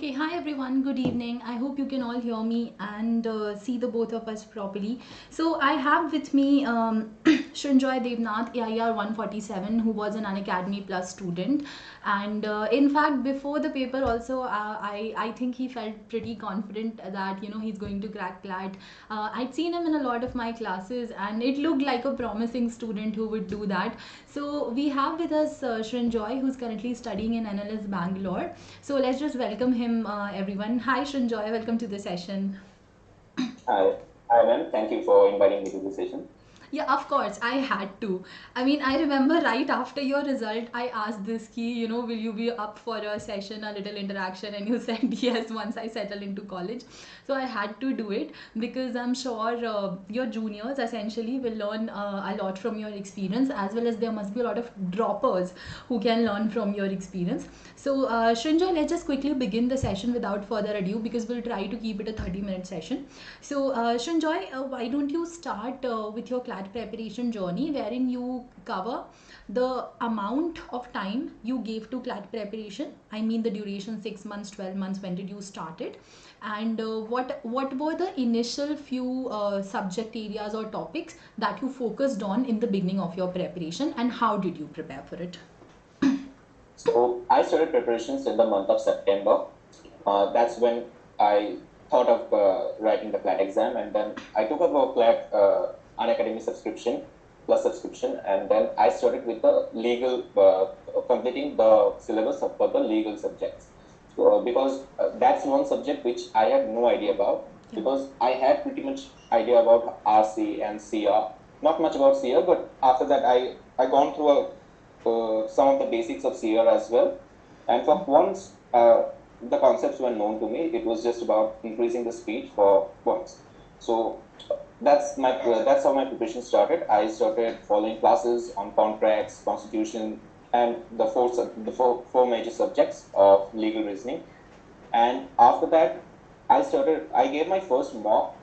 Okay, hi everyone, good evening. I hope you can all hear me and see the both of us properly. So, I have with me Srinjoy Debnath, AIR 147, who was an Unacademy Plus student. And in fact, before the paper, also, I think he felt pretty confident that he's going to crack CLAT. I'd seen him in a lot of my classes, and it looked like a promising student who would do that. So, we have with us Srinjoy, who's currently studying in NLS Bangalore. So let's just welcome him, everyone. Hi, Srinjoy. Welcome to the session. Hi, ma'am. Thank you for inviting me to the session. Yeah, of course, I had to. I mean, I remember right after your result, I asked this key, will you be up for a session, a little interaction? And you said yes once I settle into college. So I had to do it because I'm sure your juniors essentially will learn a lot from your experience, as well as there must be a lot of droppers who can learn from your experience. So, Srinjoy, let's just quickly begin the session without further ado because we'll try to keep it a 30-minute session. So, Srinjoy, why don't you start with your CLAT preparation journey, wherein you cover the amount of time you gave to CLAT preparation? I mean, the duration 6 months, 12 months. When did you start it? And what were the initial few subject areas or topics that you focused on in the beginning of your preparation, and how did you prepare for it? So I started preparations in the month of September. That's when I thought of writing the CLAT exam, and then I took up a CLAT Unacademy subscription plus subscription, and then I started with the legal completing the syllabus for the legal subjects. So, because that's one subject which I had no idea about, because I had pretty much idea about RC and CR, not much about CR, but after that I gone through some of the basics of CR as well. And for once, the concepts were known to me. It was just about increasing the speed for once. So that's how my preparation started. I started following classes on contracts, constitution, and the four major subjects of legal reasoning. And after that, I gave my first mock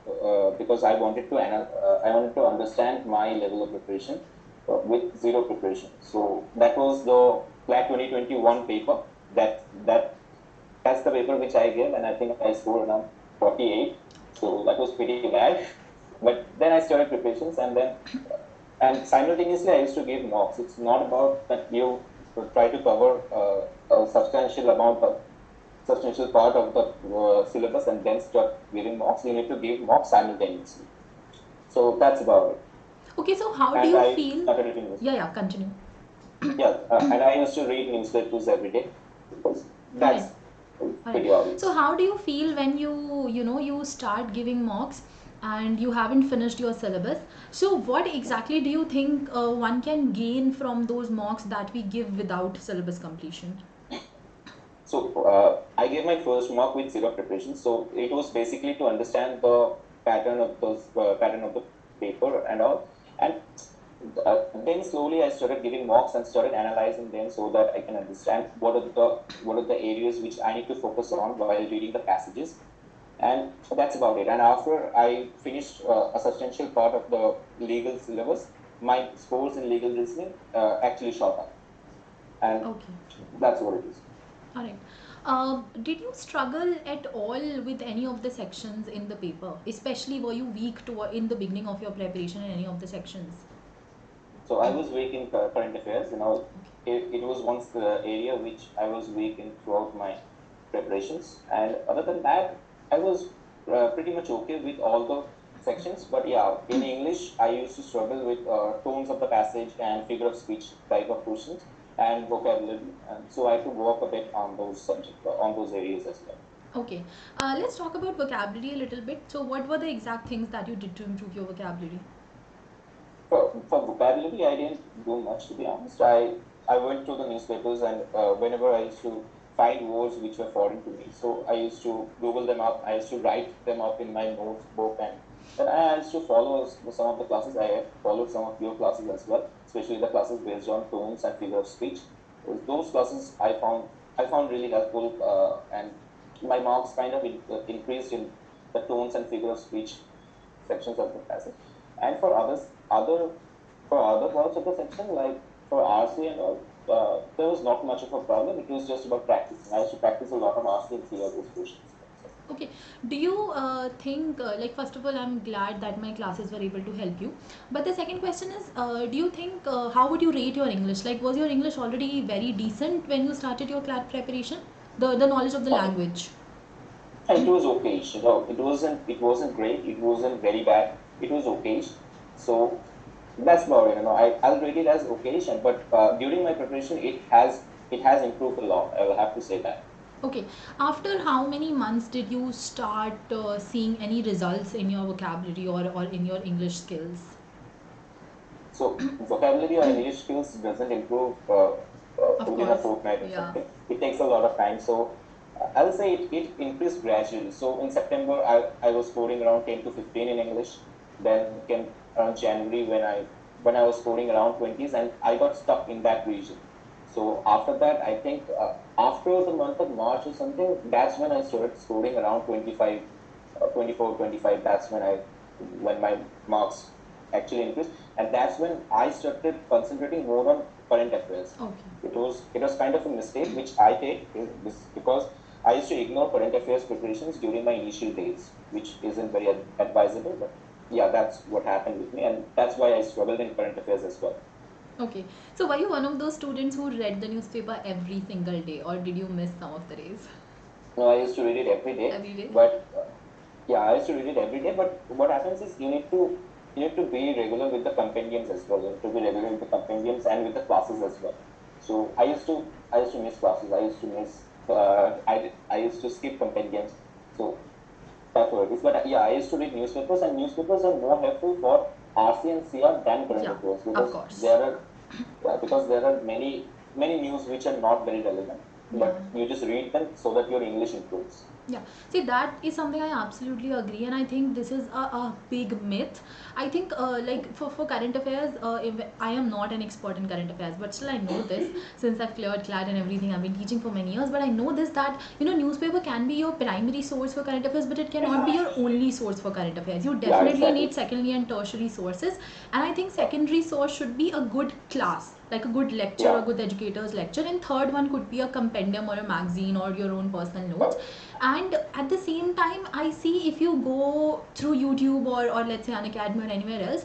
because I wanted to understand my level of preparation with zero preparation. So that was the CLAT 2021 paper. That's the paper which I gave, and I think I scored around 48. So that was pretty bad. But then I started preparations, and simultaneously I used to give mocks. It's not about that you try to cover a substantial part of the syllabus and then start giving mocks. You need to give mocks simultaneously. So that's about it. Okay, so how do And you I feel? started reading this. Yeah, continue. Yeah, and I used to read newspapers every day because that's pretty obvious. So how do you feel when you start giving mocks and you haven't finished your syllabus? So what exactly do you think one can gain from those mocks that we give without syllabus completion? So I gave my first mock with zero preparation. So it was basically to understand the pattern of the paper and all. And then slowly I started giving mocks and started analyzing them so that I can understand what are the areas which I need to focus on while reading the passages. And that's about it. And after I finished a substantial part of the legal syllabus, my scores in legal reasoning actually shot up. And Okay. that's what it is. All right. Did you struggle at all with any of the sections in the paper? Especially were you weak in the beginning of your preparation in any of the sections? So I was weak in current affairs. It was once the area which I was weak in throughout my preparations. And other than that, I was pretty much okay with all the sections. But yeah, in English, I used to struggle with tones of the passage and figure of speech type of questions and vocabulary. And so I had to work a bit on those subjects, on those areas as well. Okay. Let's talk about vocabulary a little bit. So what were the exact things that you did to improve your vocabulary? For vocabulary, I didn't do much, to be honest. I went through the newspapers, and whenever I used to find words which were foreign to me, so I used to Google them up. I used to write them up in my notebook, and then I used to follow some of the classes. I have followed some of your classes as well, especially the classes based on tones and figure of speech. Those classes I found really helpful, and my marks kind of increased in the tones and figure of speech sections of the passage. And for other parts of the section, like for RC and all, there was not much of a problem. It was just about practicing. I used to practice a lot of RC and CR those questions. Okay. Do you think, like, first of all, I'm glad that my classes were able to help you. But the second question is, do you think, how would you rate your English? Like, was your English already very decent when you started your CLAT preparation? The knowledge of the language. It was okay. You know, it wasn't great. It wasn't very bad. It was okay. So that's about it. You know, I'll rate it as occasion, but during my preparation, it has improved a lot. I will have to say that. Okay. After how many months did you start seeing any results in your vocabulary or in your English skills? So vocabulary or English skills doesn't improve Of within a course. fortnight or Yeah. something. It takes a lot of time. So I will say it increased gradually. So in September, I was scoring around 10 to 15 in English. Then came around January when I was scoring around 20s, and I got stuck in that region. So after that, I think after the month of March or something, that's when I started scoring around 25, 24, 25. That's when my marks actually increased, and that's when I started concentrating more on current affairs. Okay. It was kind of a mistake which I did because I used to ignore current affairs preparations during my initial days, which isn't very advisable. But yeah, that's what happened with me, and that's why I struggled in current affairs as well. Okay. So were you one of those students who read the newspaper every single day, or did you miss some of the days? No, I used to read it every day, Every day? but yeah, I used to read it every day. But what happens is you need to be regular with the compendiums as well. You need to be regular with the compendiums and with the classes as well. So I used to miss classes. I used to skip compendiums. So that's what it is. But yeah, I used to read newspapers, and newspapers are more helpful for RC and CR than current Yeah, affairs of because course. there are many news which are not very relevant, Yeah. but you just read them so that your English improves. Yeah, see, that is something I absolutely agree, and I think this is a big myth. I think, like, for current affairs, if I am not an expert in current affairs, but still I know this since I've cleared CLAT and everything. I've been teaching for many years, but I know this that newspaper can be your primary source for current affairs, but it cannot be your only source for current affairs. You Yeah, definitely exactly. need secondary and tertiary sources, and I think secondary source should be a good class, like a good lecture or Yeah. good educator's lecture, and third one could be a compendium or a magazine or your own personal notes. Uh, And at the same time, I see, if you go through YouTube or let's say Unacademy or anywhere else,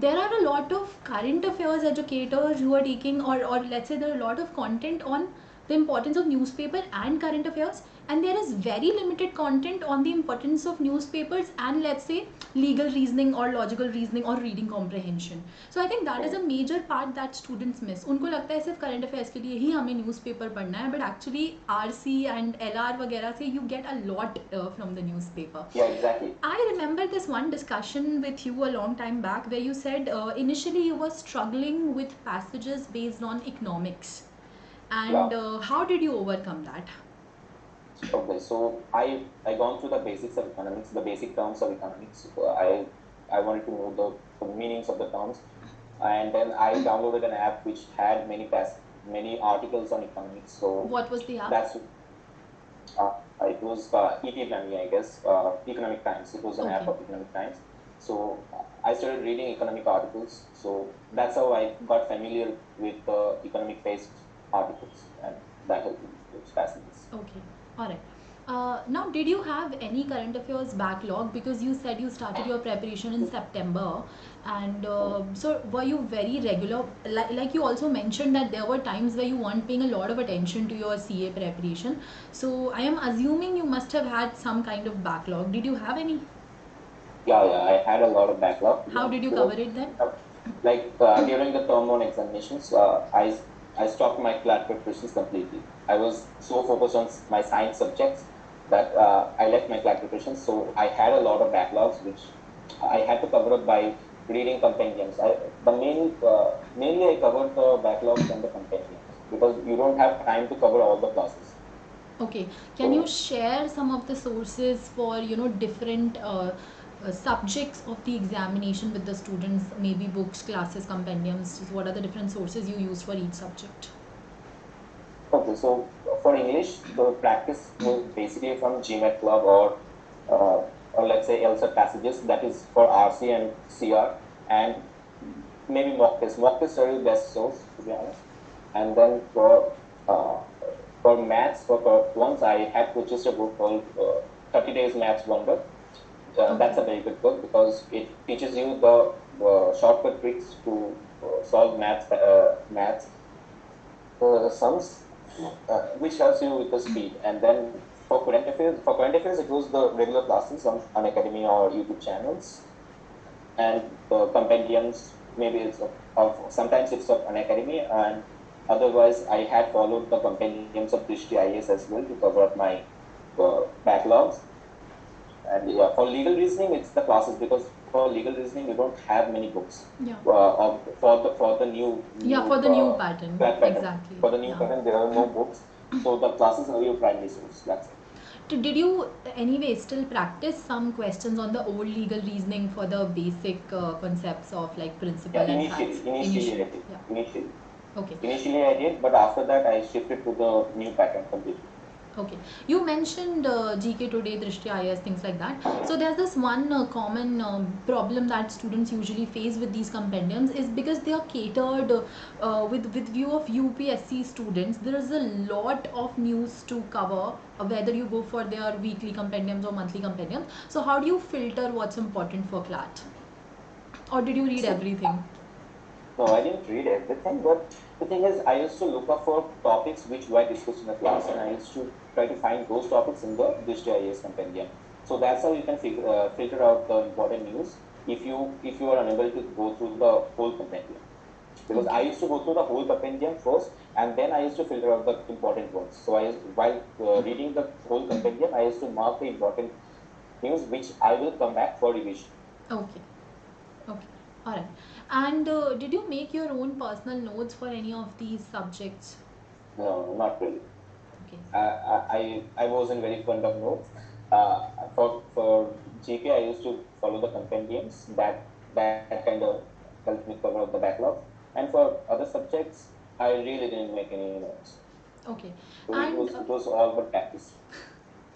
there are a lot of current affairs educators who are taking, or let's say there are a lot of content on the importance of newspaper and current affairs, and there is very limited content on the importance of newspapers and, let's say, legal reasoning or logical reasoning or reading comprehension. So I think that is a major part that students miss. उनको लगता है सिर्फ current affairs के लिए ही हमें newspaper पढ़ना है, but actually RC and LR वगैरह से you get a lot from the newspaper. yeah, exactly. I remember this one discussion with you a long time back where you said initially you were struggling with passages based on economics, and Yeah. how did you overcome that? Okay, so I gone through the basics of economics, the basic terms of economics. I wanted to know the meanings of the terms, and then I downloaded an app which had many articles on economics. So What was the app? that's it was ET I guess, Economic Times. It was an app Okay. of Economic Times. So I started reading economic articles. So that's how I got familiar with economic-based articles, and that helped me. It was fascinating. Okay, all right. Now, did you have any current affairs backlog? Because you said you started your preparation in September, and so were you very regular? Like you also mentioned that there were times where you weren't paying a lot of attention to your CA preparation. So I am assuming you must have had some kind of backlog. Did you have any? Yeah, I had a lot of backlog, How did you cover because it then? like during the term one examinations, I stopped my CLAT preparations completely. I was so focused on my science subjects that I left my CLAT preparations. So I had a lot of backlogs which I had to cover up by reading compendiums. Mainly I covered the backlogs from the compendiums because you don't have time to cover all the classes. Okay, can you So share some of the sources for different subjects of the examination with the students? Maybe books, classes, compendiums. What are the different sources you use for each subject? okay, so for English, the practice was basically from GMAT Club uh, or let's say LSAT passages. That is for RC and CR, and maybe mock tests. Mock tests are the best source, to be honest. And then for maths, for once I had purchased a book called 30 Days Maths Wonder. That's a very good book because it teaches you the shortcut tricks to solve maths sums, which helps you with the speed. And then for current affairs, it was the regular classes on Unacademy or YouTube channels, and the compendiums. Maybe it's of sometimes it's of Unacademy, and otherwise I had followed the compendiums of Drishti IAS as well to cover up my backlogs. And yeah, for legal reasoning, it's the classes because for legal reasoning you don't have many books. Yeah. For the new for the new pattern. pattern. Exactly. For the new pattern, there are no books, so the classes are your primary source. That's it. Did you anyway still practice some questions on the old legal reasoning for the basic concepts of like principle and facts? Initially I did. Yeah. Okay. Initially I did, but after that I shifted to the new pattern completely. Okay. You mentioned GK Today, Drishti IAS, things like that. So there's this one common problem that students usually face with these compendiums is because they are catered with view of UPSC students. There is a lot of news to cover, whether you go for their weekly compendiums or monthly compendiums. So how do you filter what's important for CLAT? Or did you read everything? No, I didn't read everything, but the thing is, I used to look up for topics which were discussed in the class, and I used to try to find those topics in the Drishti IAS compendium. So that's how you can filter out the important news if you are unable to go through the whole compendium. Because I used to go through the whole compendium first, and then I used to filter out the important ones. So while reading the whole compendium, I used to mark the important news which I will come back for revision. Okay. All right. And did you make your own personal notes for any of these subjects? No, not really. Okay. I wasn't very fond of notes. For GK, I used to follow the compendiums. That kind of helped me cover up the backlog. And for other subjects, I really didn't make any notes. Okay. So And it was all about practice.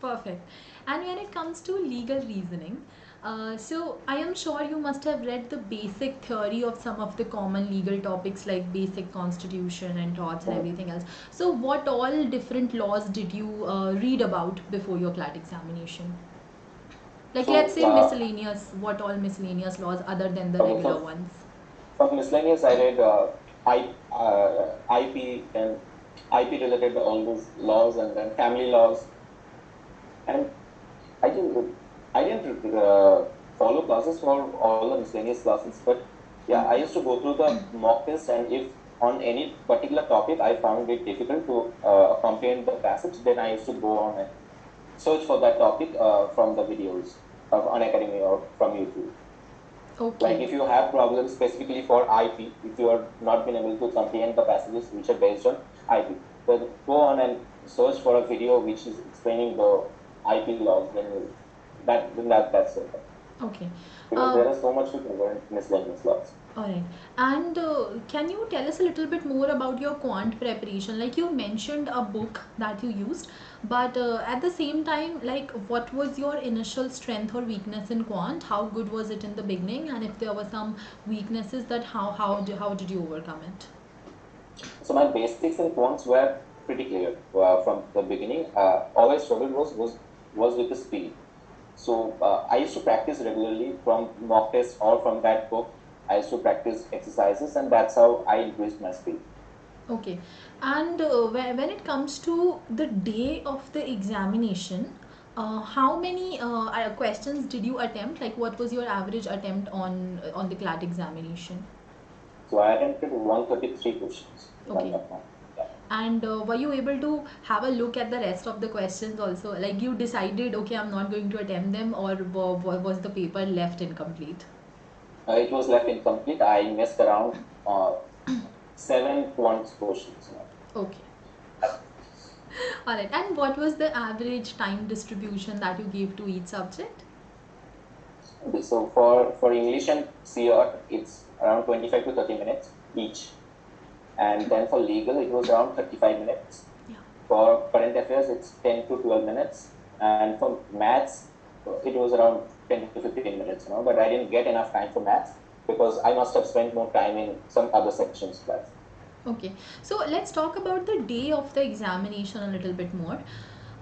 perfect. And when it comes to legal reasoning, so I am sure you must have read the basic theory of some of the common legal topics like basic constitution and torts and everything else. So what all different laws did you read about before your CLAT examination? Like So, let's say miscellaneous, what all miscellaneous laws other than the regular ones? For miscellaneous, I read IP and IP related all those laws, and then family laws. And I didn't follow classes for all the miscellaneous classes, but yeah, I used to go through the mock test, and if on any particular topic I found it difficult to comprehend the passage, then I used to go on and search for that topic from the videos of Unacademy or from YouTube. Okay. Like if you have problems specifically for IP, if you are not been able to comprehend the passages which are based on IP, then go on and search for a video which is explaining the IP laws. That's it. Okay. Because there is so much to cover in miscellaneous laws. Alright. And can you tell us a little bit more about your quant preparation? Like you mentioned a book that you used, but at the same time, like what was your initial strength or weakness in quant? How good was it in the beginning? And if there were some weaknesses, that how did you overcome it? So my basics in quants were pretty clear from the beginning. All I struggled was with the speed. So I used to practice regularly from mock tests or from that book. I used to practice exercises, and that's how I increased my speed. Okay. And when it comes to the day of the examination, how many questions did you attempt? Like, what was your average attempt on the CLAT examination? So I attempted 133 questions. Okay. And were you able to have a look at the rest of the questions also? Like you decided, okay, I'm not going to attempt them, or was the paper left incomplete? It was left incomplete. I missed around 7 quant questions. Okay. All right. And what was the average time distribution that you gave to each subject? Okay, so for English and CR, it's around 25 to 30 minutes each. And then for legal, it was around 35 minutes. Yeah. For current affairs, it's 10 to 12 minutes. And for maths, it was around 10 to 15 minutes, but I didn't get enough time for maths because I must have spent more time in some other sections class. Okay, so let's talk about the day of the examination a little bit more.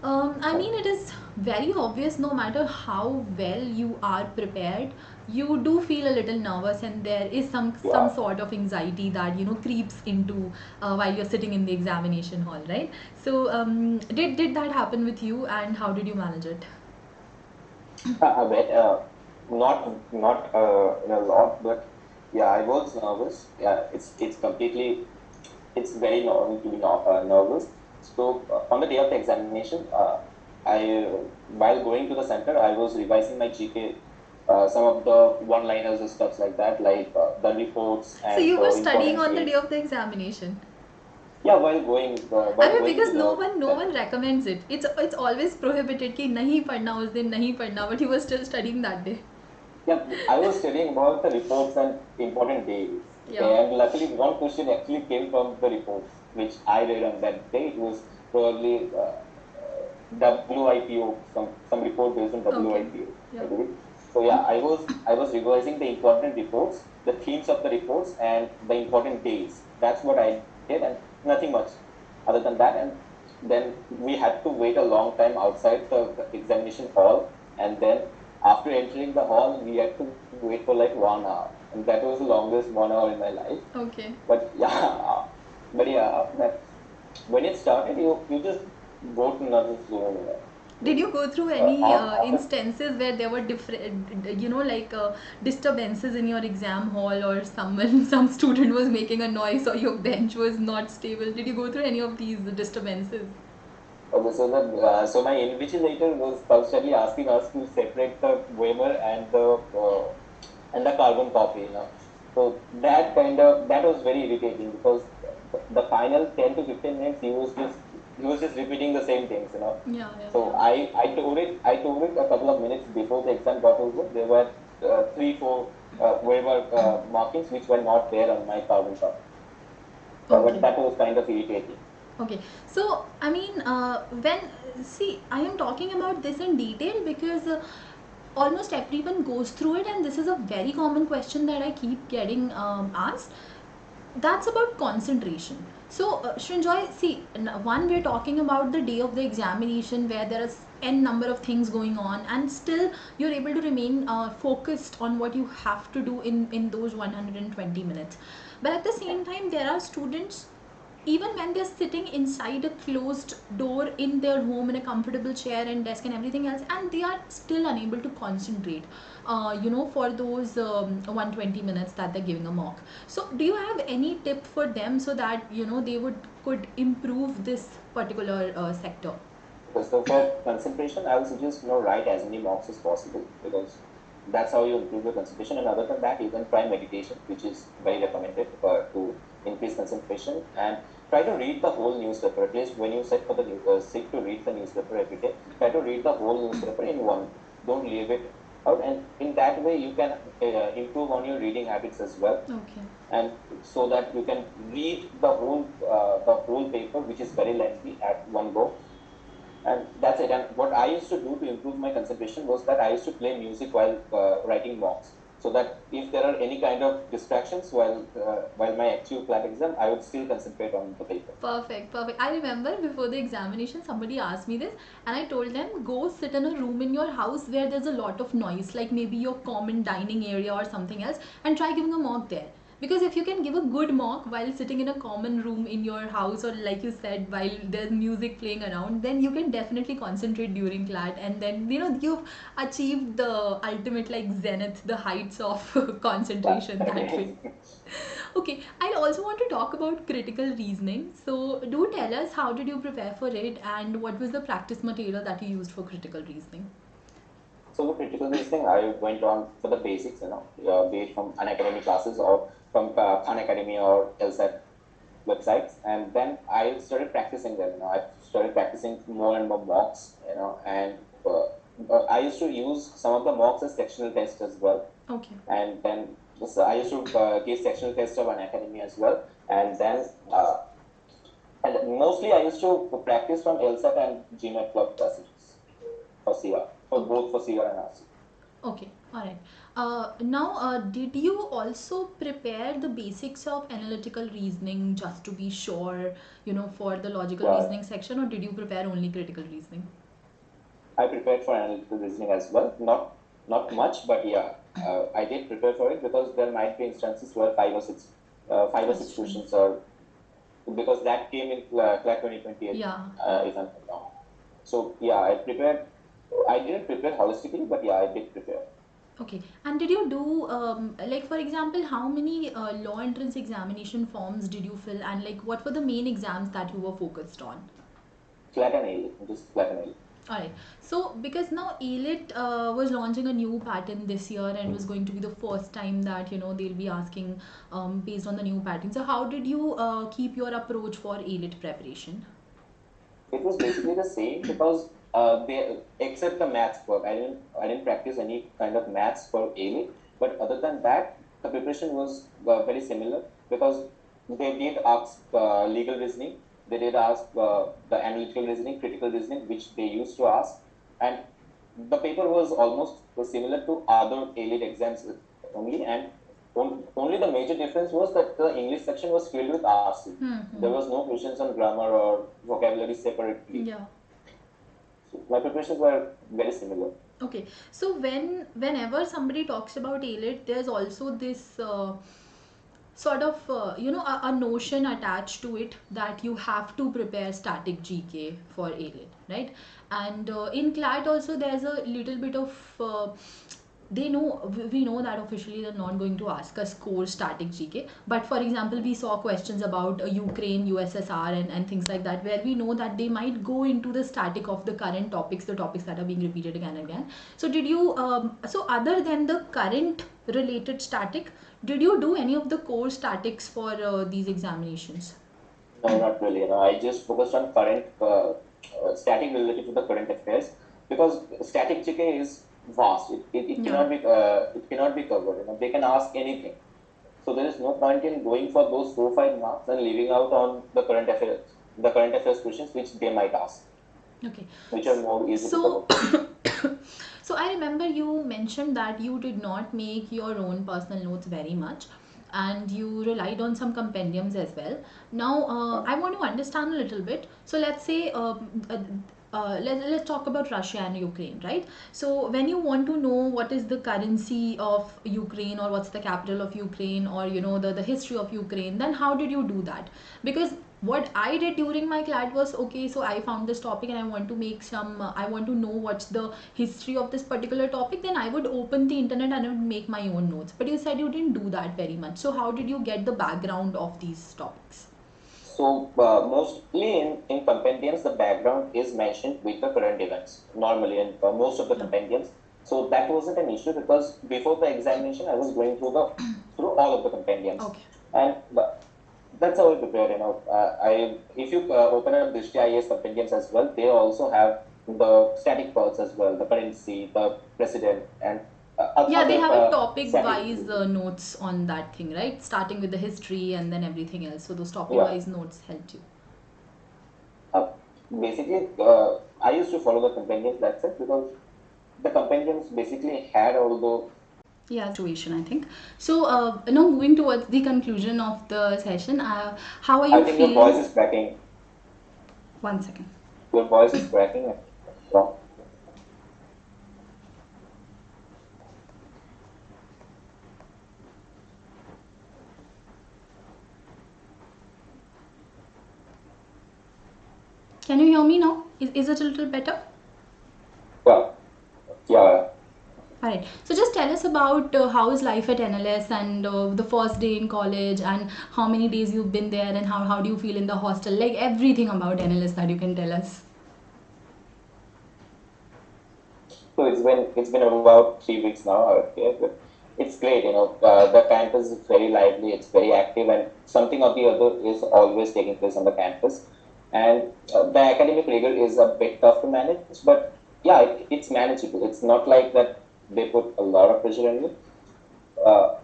I mean, it is very obvious no matter how well you are prepared, you do feel a little nervous, and there is some Yeah. sort of anxiety that creeps into while you're sitting in the examination hall, right? So, did that happen with you, and how did you manage it? A bit, not in a lot, but yeah, I was nervous. Yeah, it's completely, it's very normal to be nervous. So on the day of the examination, I while going to the center, I was revising my GK, some of the one-liners and stuff like that, like the reports So and you were the studying important on the day dates. of the examination. Yeah, I while mean, going because to the no one center. recommends it. It's always prohibited कि नहीं पढ़ना उस दिन नहीं पढ़ना, but he was still studying that day. Yeah, I was studying about the reports and important days. Yeah. Okay, and luckily one question actually came from the reports, which I read on that day. It was probably WIPO, some report based on Okay. WIPO, Yeah. I believe. So yeah, I was revising the important reports, the themes of the reports, and the important days. That's what I did, and nothing much other than that. And then we had to wait a long time outside the examination hall, and then after entering the hall, we had to wait for like 1 hour, and that was the longest 1 hour in my life. Okay. But yeah, but yeah, when it started, you just go to another zone. Did you go through any After, instances where there were different, like disturbances in your exam hall, or someone, some student was making a noise, or your bench was not stable? Did you go through any of these disturbances? okay, so my invigilator was constantly asking us to separate the Weimar and the carbon copy. So that was very irritating because the final 10 to 15 minutes he was just repeating the same things. Yeah, yeah, So I told it a couple of minutes before the exam got over. There were 3 4 Weimar markings which were not there on my carbon copy. yeah. But Okay. that was kind of irritating. Okay, so I mean, when see, I am talking about this in detail because almost everyone goes through it, and this is a very common question that I keep getting asked. That's about concentration. So, Srinjoy, see, one, we're talking about the day of the examination where there is n number of things going on, and still you're able to remain focused on what you have to do in those 120 minutes. But at the same time, there are students, even when they're sitting inside a closed door in their home in a comfortable chair and desk and everything else, and they are still unable to concentrate for those 120 minutes that they're giving a mock. So do you have any tip for them so that they could improve this particular sector? Okay, so for concentration, I would suggest write as many mocks as possible because that's how you improve your concentration. And other than that, you can try meditation, which is very recommended to increase concentration. And try to read the whole newspaper. At least when you sit to read the newspaper every day, try to read the whole newspaper in one. Don't leave it out, and in that way, you can improve on your reading habits as well. Okay. And so that you can read the whole paper, which is very lengthy, at one go, and that's it. And what I used to do to improve my concentration was that I used to play music while writing mocks, so that if there are any kind of distractions while my actual CLAT exam, I would still concentrate on the paper. Perfect, perfect. I remember before the examination, somebody asked me this, and I told them go sit in a room in your house where there's a lot of noise, like maybe your common dining area or something else, and try giving a mock there. Because if you can give a good mock while sitting in a common room in your house, or like you said, while there's music playing around, then you can definitely concentrate during CLAT, and then you've achieved the ultimate like zenith, the heights of Yeah. concentration that way. Okay, I also want to talk about critical reasoning. So, do tell us how did you prepare for it, and what was the practice material that you used for critical reasoning? So for critical reasoning, I went on for the basics, be it from Unacademy classes or from Khan Academy or LSAT websites, and then I started practicing them. I started practicing more and more mocks, and I used to use some of the mocks as sectional tests as well, Okay. and then so I used to give sectional tests of Unacademy as well, and then and mostly I used to practice from LSAT and GMAT club passages for CR, for Okay. both for CR and RC. Okay, all right. Now, did you also prepare the basics of analytical reasoning just to be sure, for the logical Yeah, reasoning section, or did you prepare only critical reasoning? I prepared for analytical reasoning as well. Not much, but yeah, I did prepare for it because there might be instances where five or six Questions. questions are, because that came in CLAT 2028, Yeah. if I'm not wrong. So yeah, I prepared. I didn't prepare holistically, but yeah, I did prepare. Okay. And did you do, like, for example, how many law entrance examination forms did you fill, and like, what were the main exams that you were focused on? CLAT and ALE, just CLAT and ALE. Alright, so because now ALIT was launching a new pattern this year and was going to be the first time that they'll be asking based on the new pattern. So how did you keep your approach for ALIT preparation? It was basically the same because they except the maths work. I didn't practice any kind of maths for ALE, but other than that, the preparation was very similar because they did ask legal reasoning, they did ask the analytical reasoning, critical reasoning, which they used to ask, and the paper was almost similar to other ALE exams only, and only the major difference was that the English section was filled with RC. There was no questions on grammar or vocabulary separately. Yeah. So my preparations were very similar. Okay, so whenever somebody talks about ALIT, there's also this sort of a notion attached to it that you have to prepare static GK for ALIT, right? And in CLAT also there's a little bit of they know we know that officially they're not going to ask us core static GK, but for example we saw questions about Ukraine, USSR, and things like that, where we know that they might go into the static of the current topics, the topics that are being repeated again and again. So did you so other than the current related static, did you do any of the core statics for these examinations? No, not really. I just focused on current static related to the current affairs because static GK is vast. It Yeah. cannot be covered. They can ask anything. So there is no point in going for those 4 5 marks and leaving out on the current affairs questions which they might ask, Okay. which are more easy to cover. So, so I remember you mentioned that you did not make your own personal notes very much, and you relied on some compendiums as well. Now, I want to understand a little bit. So, let's say, let's talk about Russia and Ukraine, right? So, when you want to know what is the currency of Ukraine, or what's the capital of Ukraine, or the history of Ukraine, then how did you do that? Because what I did during my CLAT was, okay, so I found this topic and I want to make some I want to know what's the history of this particular topic, then I would open the internet and I would make my own notes. But you said you didn't do that very much, so how did you get the background of these topics? So mostly in compendiums, the background is mentioned with the current events normally in most of the Yeah. compendiums. So that wasn't an issue because before the examination, I was going through all of the compendiums, Okay. and that's how I prepared. I if you open up Drishti IAS compendiums as well, they also have the static parts as well, the currency, the president, and Yeah, they other have a topic static. wise notes on that thing, right? Starting with the history and then everything else. So those topic Yeah. wise notes helped you. Uh, Basically, I used to follow the compendiums. That's it because the compendiums basically had all the. Yeah, situation, I think. So, now moving towards the conclusion of the session, how are I you think your voice feeling? is cracking. One second. Your voice is cracking. Wrong. Can you hear me now? Is it a little better? Yeah, yeah. Alright. So just tell us about how is life at NLS, and the first day in college, and how many days you've been there, and how do you feel in the hostel? Like everything about NLS that you can tell us. So it's been about 3 weeks now. Okay, but it's great. The campus is very lively. It's very active, and something or the other is always taking place on the campus. And the academic rigor is a bit tough to manage, but yeah, it's manageable. It's not like that they put a lot of pressure on you.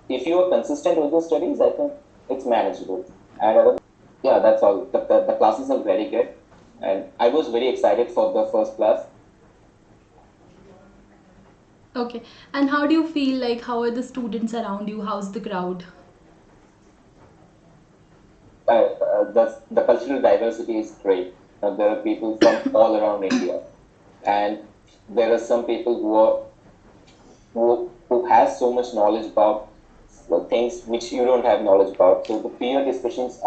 If you are consistent with the studies, I think it's manageable. And yeah, that's all. The classes are very good, and I was very excited for the first class. Okay. And how do you feel like, how are the students around you? How's the crowd? The cultural diversity is great. There are people from all around India, and there are some people who has so much knowledge about things which you don't have knowledge about. So the peer discussions